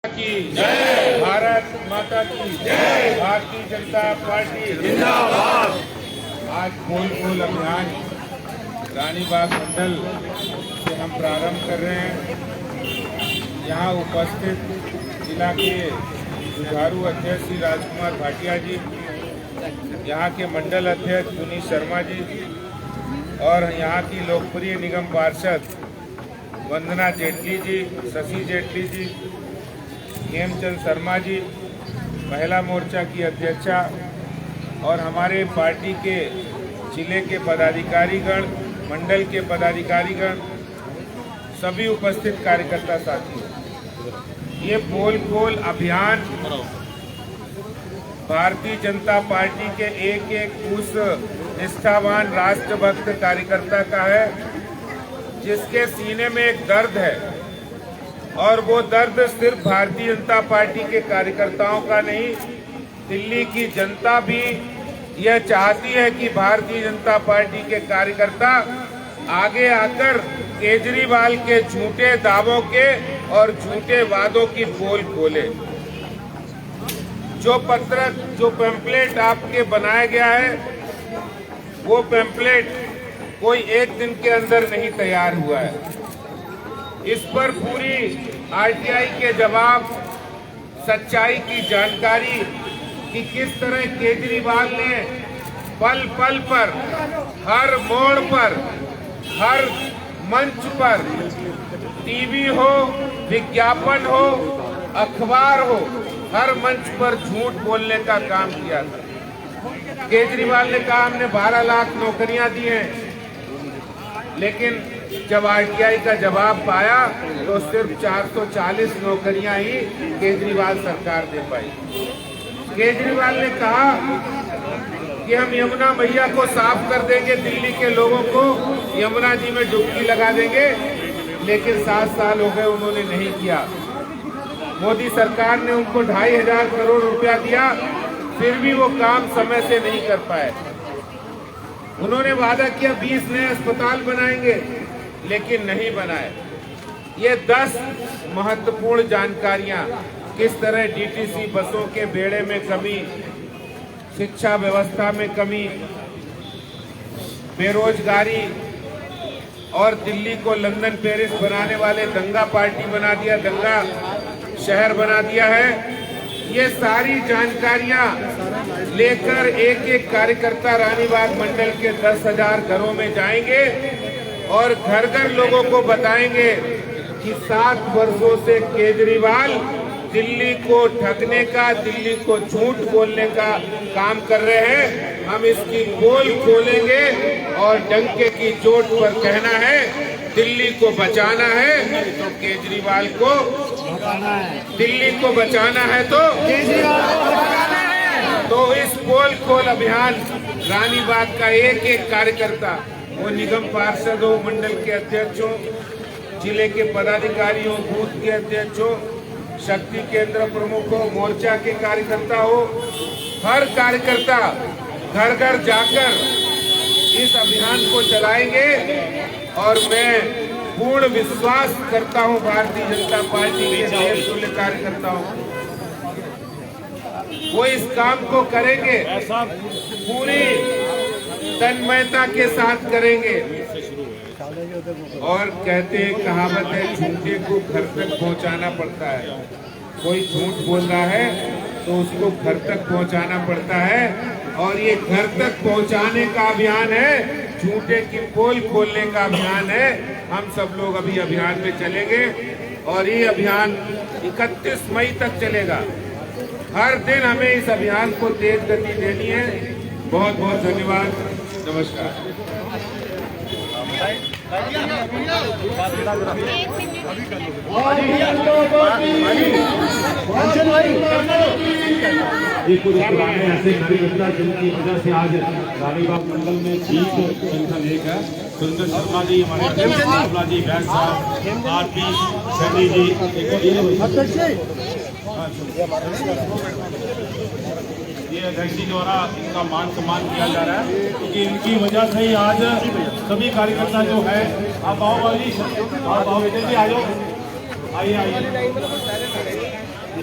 की जय, भारत माता की जय, भारतीय जनता पार्टी जिंदाबाद। आज पोल पोल अभियान रानीबाग मंडल से हम प्रारंभ कर रहे हैं। यहाँ उपस्थित जिला के जुझारू अध्यक्ष श्री राजकुमार भाटिया जी, यहाँ के मंडल अध्यक्ष पुनीत शर्मा जी और यहाँ की लोकप्रिय निगम पार्षद वंदना जेटली जी, शशि जेटली जी, हेमचंद शर्मा जी, महिला मोर्चा की अध्यक्षा और हमारे पार्टी के जिले के पदाधिकारीगण, मंडल के पदाधिकारीगण, सभी उपस्थित कार्यकर्ता साथी। ये पोल पोल अभियान भारतीय जनता पार्टी के एक एक उस निष्ठावान राष्ट्रभक्त कार्यकर्ता का है जिसके सीने में एक दर्द है, और वो दर्द सिर्फ भारतीय जनता पार्टी के कार्यकर्ताओं का नहीं, दिल्ली की जनता भी यह चाहती है कि भारतीय जनता पार्टी के कार्यकर्ता आगे आकर केजरीवाल के झूठे दावों के और झूठे वादों की पोल खोले। जो पत्रक, जो पैम्पलेट आपके बनाया गया है, वो पैम्पलेट कोई एक दिन के अंदर नहीं तैयार हुआ है। इस पर पूरी आरटीआई के जवाब, सच्चाई की जानकारी कि किस तरह केजरीवाल ने पल पल पर, हर मोड़ पर, हर मंच पर, टीवी हो, विज्ञापन हो, अखबार हो, हर मंच पर झूठ बोलने का काम किया था। केजरीवाल ने कहा हमने 12 लाख नौकरियां दी हैं, लेकिन जब आरटीआई का जवाब पाया तो सिर्फ 440 नौकरियां ही केजरीवाल सरकार दे पाई। केजरीवाल ने कहा कि हम यमुना मैया को साफ कर देंगे, दिल्ली के लोगों को यमुना जी में डुबकी लगा देंगे, लेकिन 7 साल हो गए उन्होंने नहीं किया। मोदी सरकार ने उनको 2500 करोड़ रुपया दिया, फिर भी वो काम समय से नहीं कर पाए। उन्होंने वादा किया 20 नए अस्पताल बनाएंगे, लेकिन नहीं बनाए। ये 10 महत्वपूर्ण जानकारियां, किस तरह डीटीसी बसों के बेड़े में कमी, शिक्षा व्यवस्था में कमी, बेरोजगारी और दिल्ली को लंदन पेरिस बनाने वाले दंगा पार्टी बना दिया, दंगा शहर बना दिया है। ये सारी जानकारियां लेकर एक एक कार्यकर्ता रानीबाग मंडल के 10,000 घरों में जाएंगे और घर घर लोगों को बताएंगे कि 7 वर्षों से केजरीवाल दिल्ली को ठगने का, दिल्ली को झूठ बोलने का काम कर रहे हैं। हम इसकी पोल खोलेंगे और डंके की चोट पर कहना है दिल्ली को बचाना है तो केजरीवाल को बचाना है, दिल्ली को बचाना है तो केजरीवाल को बचाना है। तो इस पोल खोल अभियान रानीबाग का एक एक कार्यकर्ता, वो निगम पार्षद हो, मंडल के अध्यक्ष हो, जिले के पदाधिकारी हो, बूथ के अध्यक्ष हो, शक्ति केंद्र प्रमुख हो, मोर्चा के कार्यकर्ता हो, हर कार्यकर्ता घर घर जाकर इस अभियान को चलाएंगे। और मैं पूर्ण विश्वास करता हूं भारतीय जनता पार्टी के देशतुल्य कार्यकर्ताओं, वो इस काम को करेंगे, पूरी तन्मयता के साथ करेंगे। और कहते हैं, कहावत है, झूठे को घर तक पहुंचाना पड़ता है। कोई झूठ बोल रहा है तो उसको घर तक पहुंचाना पड़ता है, और ये घर तक पहुंचाने का अभियान है, झूठे की पोल खोलने का अभियान है। हम सब लोग अभी अभियान में चलेंगे और ये अभियान 31 मई तक चलेगा। हर दिन हमें इस अभियान को तेज गति देनी है। बहुत बहुत धन्यवाद, नमस्कार। ये कुछ पुराने ऐसे कार्यकर्ता जिनकी वजह से आज रानीबाग मंडल में 20 संख्या एक है। सुंदर शर्मा जी, हमारे अध्यक्ष जी, बैग साहब, आरपी सैनी जी, ये अध्यक्ष जी द्वारा इनका मान सम्मान किया जा रहा है, क्योंकि इनकी वजह से ही आज सभी कार्यकर्ता जो है, आप आओ भाई, आप आओ, इधर भी आ जाओ, आइए आइए।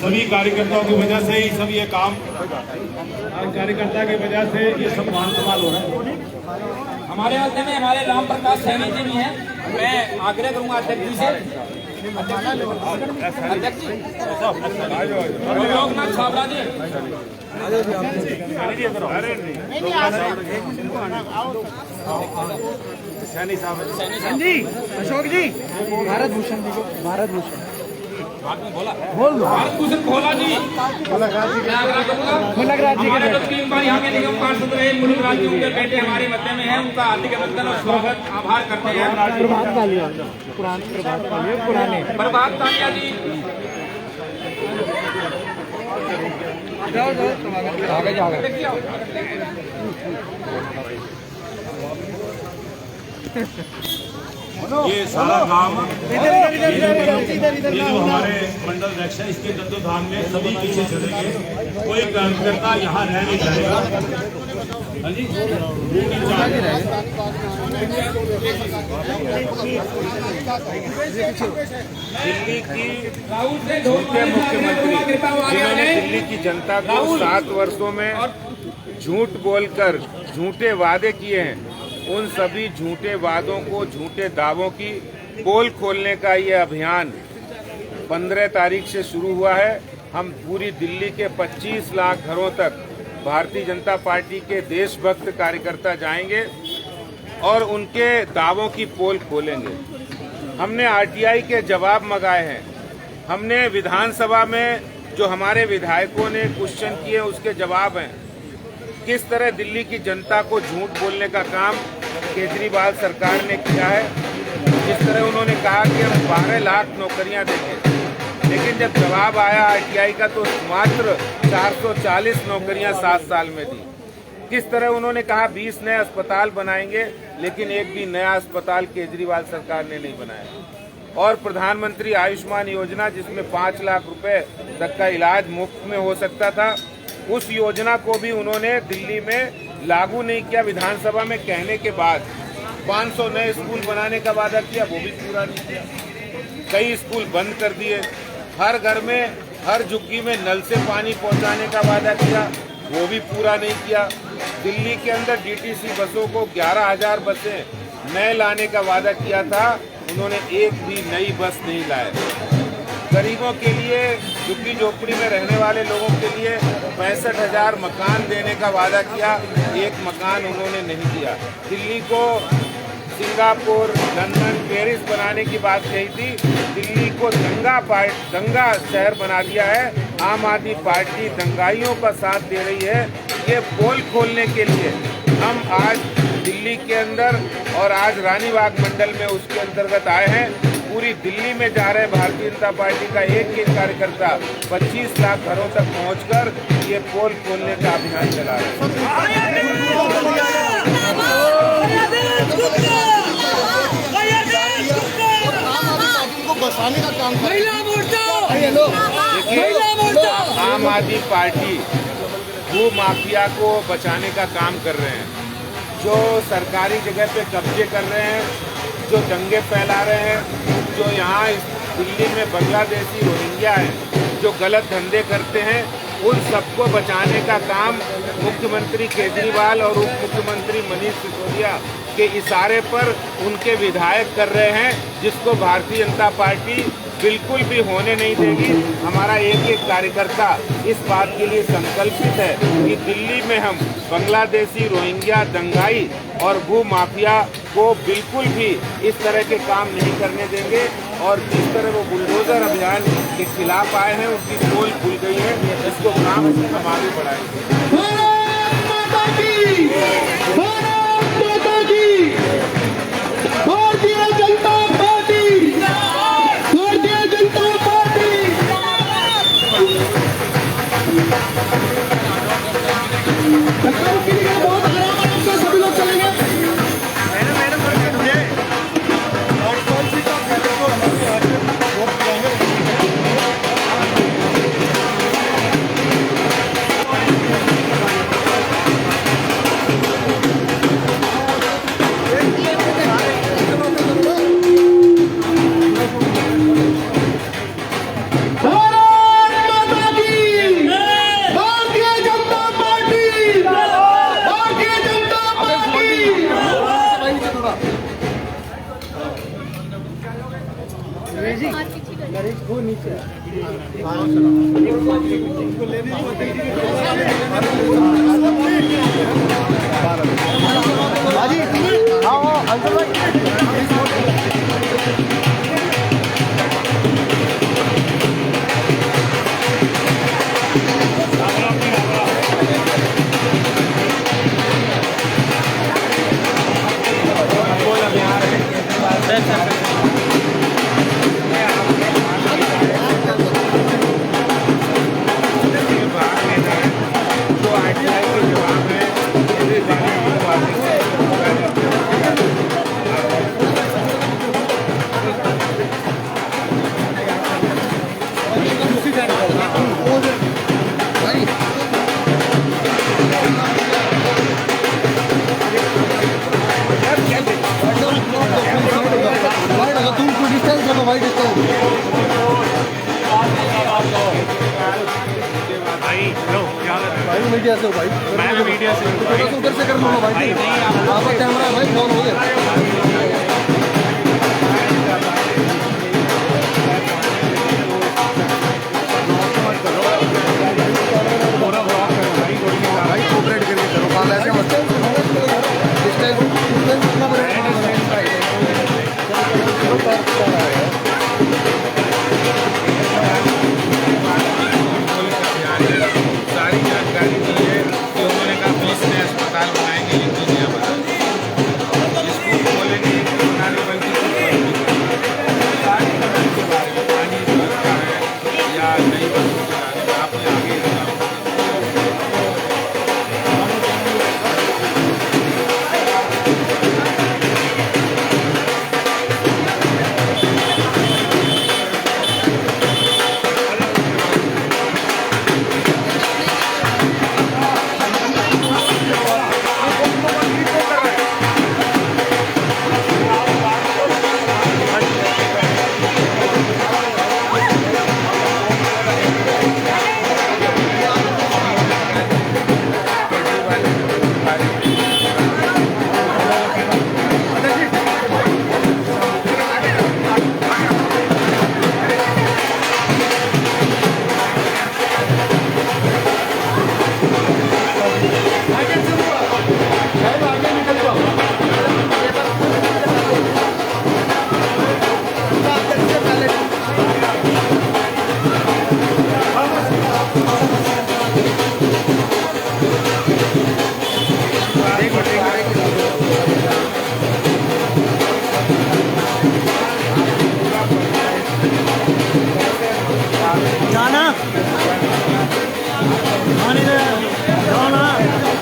सभी कार्यकर्ताओं की वजह से ही सब ये काम, कार्यकर्ता की वजह से ये सब मान सम्मान हो रहा है। हमारे मध्य में हमारे राम प्रकाश सैनी जी भी हैं। मैं आग्रह करूंगा अध्यक्ष जी से, अध्यक्ष जी लोकनाथ छाबड़ा जी, सैनी साहब जी, अशोक जी, भारत भूषण जी को, भारत भूषण भारत भूषण भोला जी, हमारे जो 3 बार यहाँ के निगम पार्षद रहे मुल्क राज जी, उनके बेटे हमारे मध्य में हैं। उनका हार्दिक अभिनंदन और स्वागत आभार करते हैं। प्रभात तालिया, पुराने प्रभात तालिया जी, आगे जाओ। ये सारा काम ये जो हमारे मंडल अध्यक्ष है, इसके तत्वाधान में सभी पीछे चलेंगे। कोई कार्यकर्ता यहाँ रह नहीं जाएगा। हाँ जी, दिल्ली की झूठे मुख्यमंत्री जिन्होंने दिल्ली की जनता को 7 वर्षों में झूठ बोलकर झूठे वादे किए हैं, उन सभी झूठे वादों को, झूठे दावों की पोल खोलने का ये अभियान 15 तारीख से शुरू हुआ है। हम पूरी दिल्ली के 25 लाख घरों तक भारतीय जनता पार्टी के देशभक्त कार्यकर्ता जाएंगे और उनके दावों की पोल खोलेंगे। हमने आरटीआई के जवाब मंगाए हैं। हमने विधानसभा में जो हमारे विधायकों ने क्वेश्चन किए उसके जवाब हैं। किस तरह दिल्ली की जनता को झूठ बोलने का काम केजरीवाल सरकार ने किया है। जिस तरह उन्होंने कहा कि हम 12 लाख नौकरियां देंगे, लेकिन जब जवाब आया आरटीआई का तो मात्र 440 नौकरियां 7 साल में दी। किस तरह उन्होंने कहा 20 नए अस्पताल बनाएंगे, लेकिन एक भी नया अस्पताल केजरीवाल सरकार ने नहीं बनाया। और प्रधानमंत्री आयुष्मान योजना, जिसमें 5 लाख रुपए तक का इलाज मुफ्त में हो सकता था, उस योजना को भी उन्होंने दिल्ली में लागू नहीं किया। विधानसभा में कहने के बाद 500 नए स्कूल बनाने का वादा किया, वो भी पूरा नहीं किया। कई स्कूल बंद कर दिए। हर घर में, हर झुग्गी में नल से पानी पहुंचाने का वादा किया, वो भी पूरा नहीं किया। दिल्ली के अंदर डीटीसी बसों को 11,000 बसें नए लाने का वादा किया था, उन्होंने एक भी नई बस नहीं लाए। गरीबों के लिए, झुग्गी झोपड़ी में रहने वाले लोगों के लिए 65,000 मकान देने का वादा किया, एक मकान उन्होंने नहीं दिया। दिल्ली को सिंगापुर, लंदन, पेरिस बनाने की बात कही थी, दिल्ली को दंगा शहर बना दिया है। आम आदमी पार्टी दंगाइयों का साथ दे रही है। ये पोल खोलने के लिए हम आज दिल्ली के अंदर और आज रानीबाग मंडल में उसके अंतर्गत आए हैं। पूरी दिल्ली में जा रहे भारतीय जनता पार्टी का एक एक कार्यकर्ता 25 लाख घरों तक पहुंचकर ये पोल खोलने का अभियान चला रहे हैं। आम आदमी पार्टी भू माफिया को बचाने का काम कर रहे हैं। जो सरकारी जगह पे कब्जे कर रहे हैं, जो दंगे फैला रहे हैं, जो यहाँ दिल्ली में बांग्लादेशी रोहिंग्या हैं, जो गलत धंधे करते हैं, उन सबको बचाने का काम मुख्यमंत्री केजरीवाल और उप मुख्यमंत्री मनीष सिसोदिया के इशारे पर उनके विधायक कर रहे हैं, जिसको भारतीय जनता पार्टी बिल्कुल भी होने नहीं देगी। हमारा एक एक कार्यकर्ता इस बात के लिए संकल्पित है कि दिल्ली में हम बांग्लादेशी, रोहिंग्या, दंगाई और भू माफिया को बिल्कुल भी इस तरह के काम नहीं करने देंगे। और जिस तरह वो बुलडोजर अभियान के खिलाफ आए हैं, उनकी पोल खुल गई है, इसको काम हम आगे बढ़ाएंगे। मीडिया से हो भाई, मैं मीडिया से उधर से कर लो भाई, आप कैमरा भाई फोन हो गया। भाई कोऑपरेट करके करो, काल ऐसे मत इस टाइम सारी जानकारी दी है कि उन्होंने कहा पुलिस ने अस्पताल बनाएंगे, लेकिन नहीं बना इसको बोलेंगे बनाने बल्कि सारी खबर के बारे में पानी बनता है या नहीं बनता है आपने आगे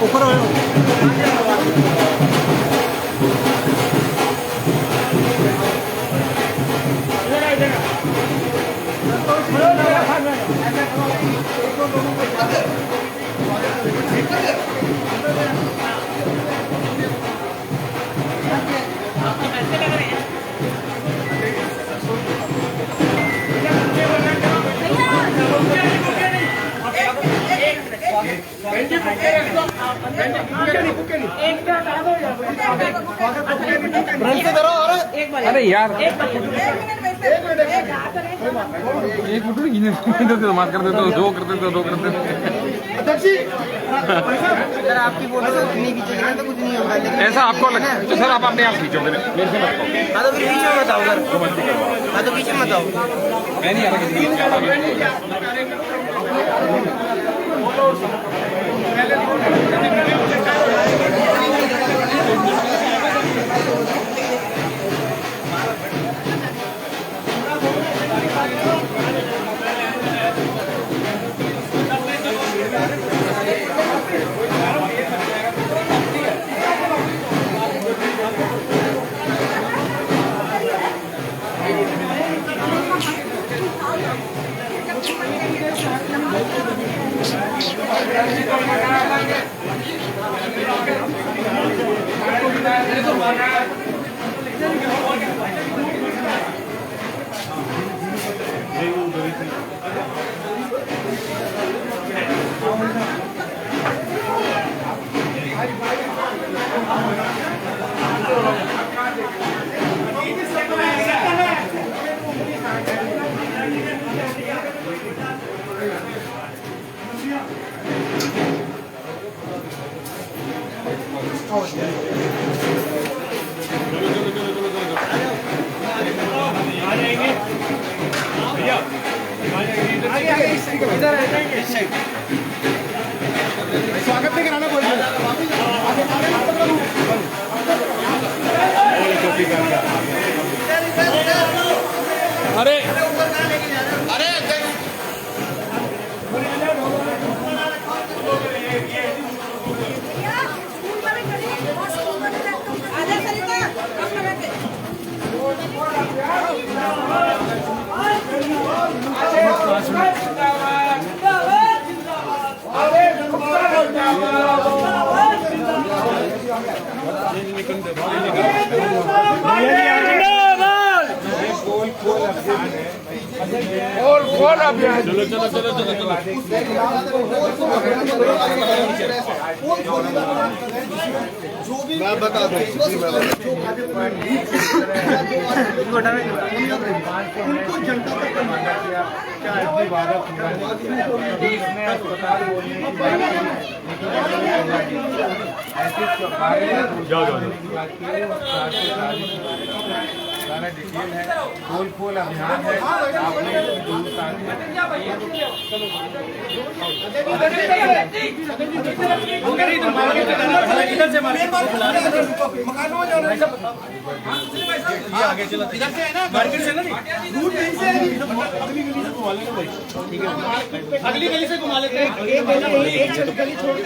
ऊपर अरे यार एक मिनट तो बात करते तो दो करते तो दो करते अगर आपकी फोटो नहीं खींचेगा तो कुछ नहीं होगा, लेकिन ऐसा आपको लगता है तो सर आप अपने आप खींचोगे मेरे से मत कहो। हाँ तो फिर पीछे मत आओ सर, हाँ तो पीछे मत आओ। मैं नहीं आ रहा किसी ठीक है इधर स्वागत नहीं कराना कोई अरे गोल अभियान चलो चलो चलो चलो चलो मैं बता दूं उनको जनता तक सारा डिटेल है। गोल अभियान है। आपने आगे चला इधर से है ना मार्केट से ना रूट कहीं से अगली गली से घुमा लेंगे भाई ठीक है अगली गली से घुमा लेते हैं एक गली छोड़ के